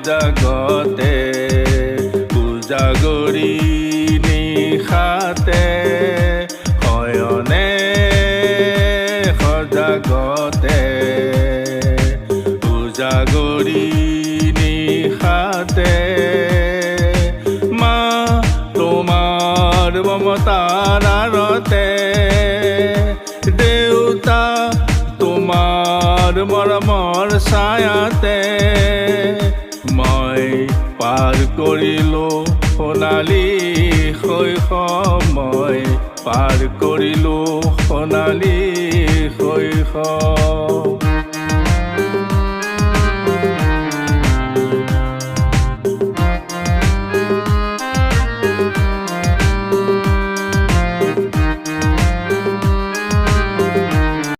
সজাগতে উজাগৰি নিশাতে শয়নে সজাগতে উজাগৰি নিশাতে মা তোমাৰ মমতাৰ আৰতে দেউতা তোমাৰ মৰমৰ ছায়াতে মই পাৰ কৰিলোঁ সোণালী শৈশৱ মই পাৰ কৰিলোঁ সোণালী শৈশৱ